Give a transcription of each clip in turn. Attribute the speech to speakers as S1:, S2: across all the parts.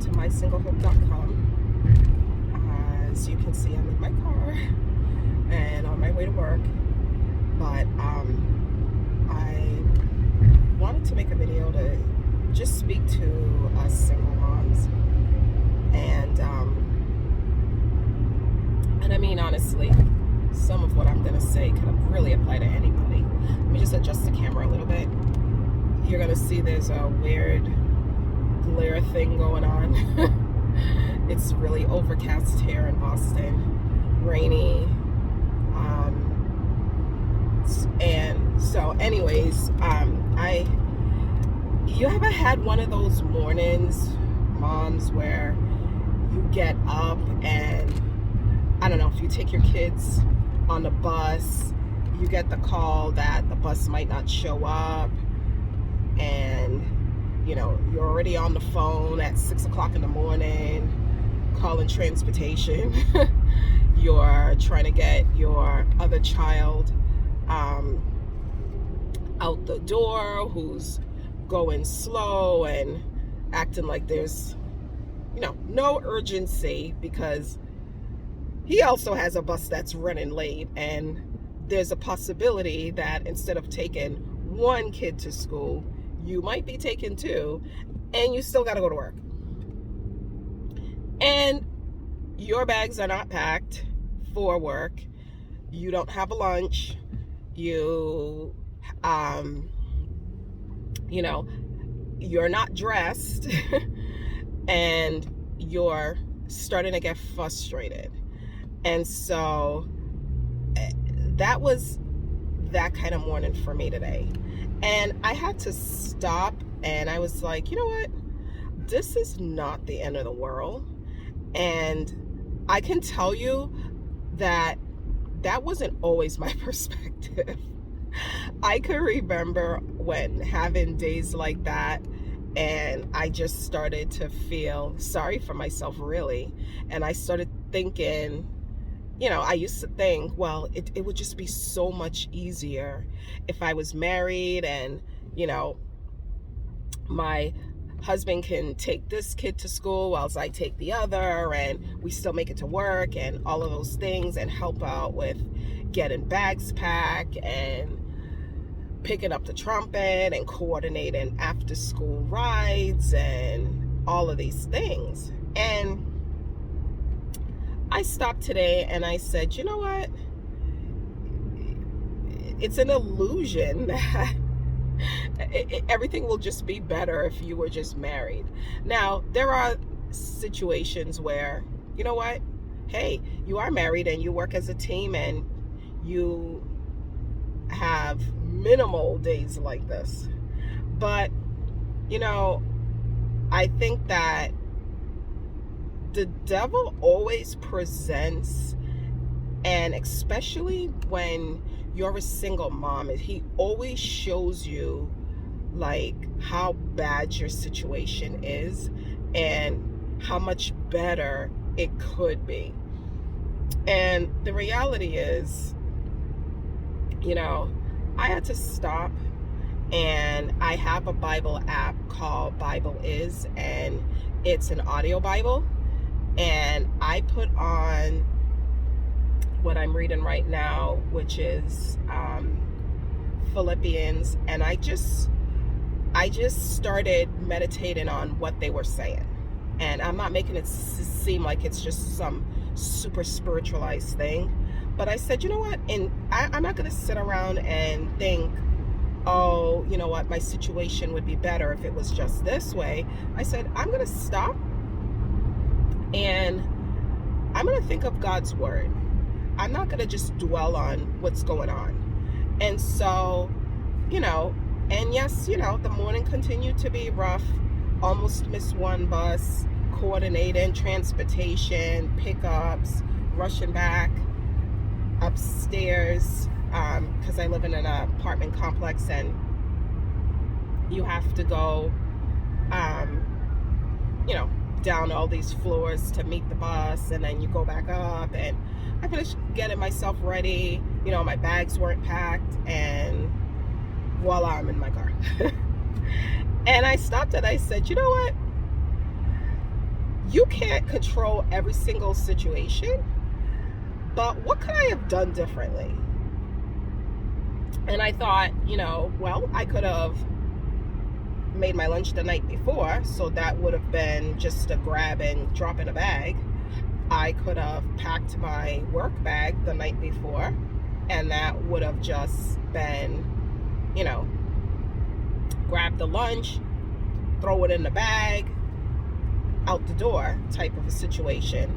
S1: to mysinglehope.com. As you can see, I'm in my car and on my way to work. But I wanted to make a video to just speak to us single moms. And I mean, honestly, some of what I'm going to say could really apply to anybody. Let me just adjust the camera a little bit. You're going to see there's a weird glare thing going on. It's really overcast here in Boston, rainy. And so anyways, you ever had one of those mornings, moms, where you get up and, I don't know, if you take your kids on the bus, you get the call that the bus might not show up, and you know, you're already on the phone at 6 o'clock in the morning calling transportation. You're trying to get your other child out the door, who's going slow and acting like there's, you know, no urgency, because he also has a bus that's running late, and there's a possibility that instead of taking one kid to school, you might be taking two, and you still got to go to work. And your bags are not packed for work. You don't have a lunch. You know, you're not dressed and you're starting to get frustrated. And so that was that kind of morning for me today. And I had to stop, and I was like, you know what? This is not the end of the world. And I can tell you that that wasn't always my perspective. I could remember when having days like that, and I just started to feel sorry for myself, really. And I started thinking, you know, I used to think, well, it would just be so much easier if I was married and, you know, my husband can take this kid to school whilst I take the other, and we still make it to work and all of those things, and help out with getting bags packed and picking up the trumpet and coordinating after school rides and all of these things. And I stopped today and I said, you know what? It's an illusion that everything will just be better if you were just married. Now, there are situations where, you know what? Hey, you are married and you work as a team and you have minimal days like this. But, you know, I think that the devil always presents, and especially when you're a single mom, he always shows you like how bad your situation is and how much better it could be. And the reality is, you know, I had to stop, and I have a Bible app called Bible Is, and it's an audio Bible. And I put on what I'm reading right now, which is Philippians, and I just started meditating on what they were saying. And I'm not making it seem like it's just some super spiritualized thing, but I said, you know what, and I'm not going to sit around and think, oh, you know what, my situation would be better if it was just this way. I said, I'm going to stop and I'm going to think of God's word. I'm not going to just dwell on what's going on. And so, you know, and yes, you know, the morning continued to be rough. Almost missed one bus, coordinating transportation, pickups, rushing back upstairs, because I live in an apartment complex, and you have to go, you know, down all these floors to meet the bus, and then you go back up, and I finished getting myself ready. You know, my bags weren't packed, and voila, I'm in my car. And I stopped and I said, you know what? you can't control every single situation, but what could I have done differently? And I thought, well, I could have made my lunch the night before, so that would have been just a grab and drop in a bag. I could have packed my work bag the night before, and that would have just been, grab the lunch, throw it in the bag, out the door type of a situation.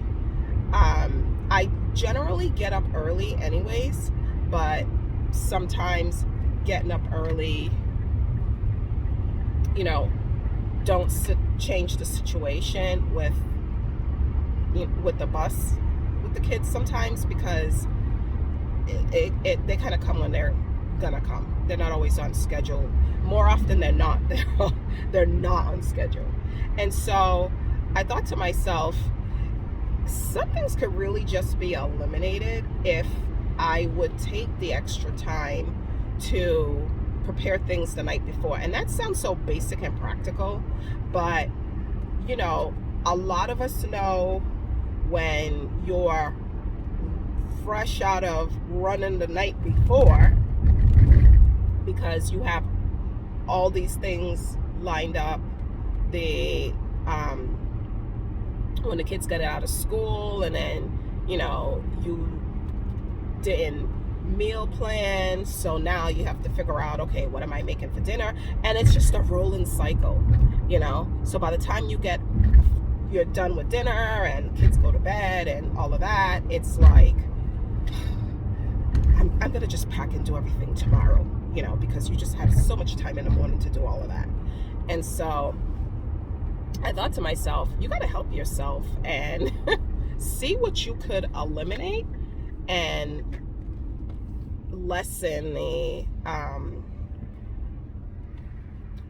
S1: I generally get up early anyways, but sometimes getting up early, don't change the situation with the bus with the kids sometimes, because they kind of come when they're gonna come. They're not always on schedule. More often than not, they're not on schedule. And so I thought to myself, some things could really just be eliminated if I would take the extra time to prepare things the night before. And that sounds so basic and practical, but a lot of us know when you're fresh out of running the night before, because you have all these things lined up, when the kids get out of school, and then you didn't meal plan, so now you have to figure out, okay, what am I making for dinner? And it's just a rolling cycle, so by the time you're done with dinner and kids go to bed and all of that, it's like, I'm gonna just pack and do everything tomorrow, because you just have so much time in the morning to do all of that. And so I thought to myself, you got to help yourself and see what you could eliminate and lessen the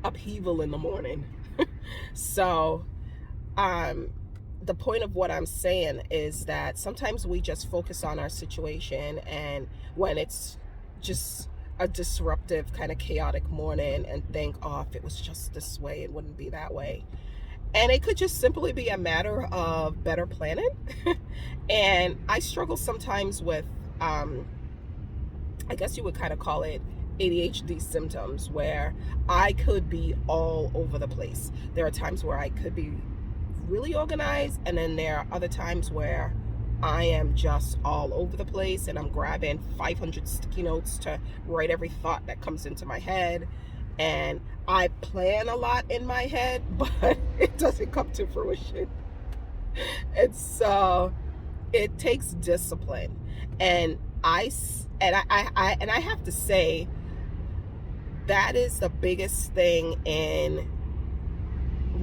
S1: upheaval in the morning. So the point of what I'm saying is that sometimes we just focus on our situation, and when it's just a disruptive kind of chaotic morning, and think, oh, if it was just this way, it wouldn't be that way. And it could just simply be a matter of better planning. And I struggle sometimes with, I guess you would kind of call it ADHD symptoms, where I could be all over the place. There are times where I could be really organized, and then there are other times where I am just all over the place, and I'm grabbing 500 sticky notes to write every thought that comes into my head. And I plan a lot in my head, but it doesn't come to fruition. And so it takes discipline. And I have to say, that is the biggest thing in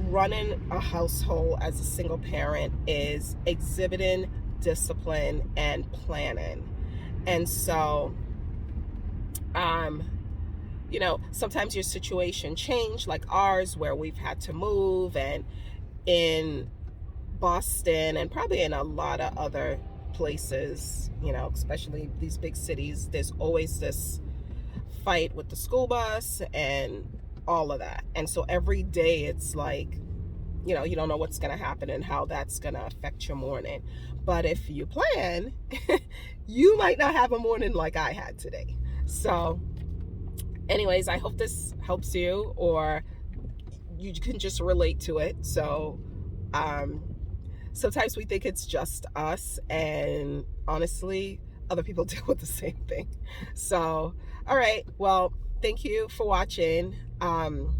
S1: running a household as a single parent, is exhibiting discipline and planning. And so sometimes your situation change, like ours, where we've had to move, and in Boston and probably in a lot of other places, especially these big cities, there's always this fight with the school bus and all of that. And so every day it's like, you don't know what's going to happen and how that's going to affect your morning. But if you plan, you might not have a morning like I had today. So anyways, I hope this helps you, or you can just relate to it. So sometimes we think it's just us, and honestly, other people deal with the same thing. So all right, well, thank you for watching. And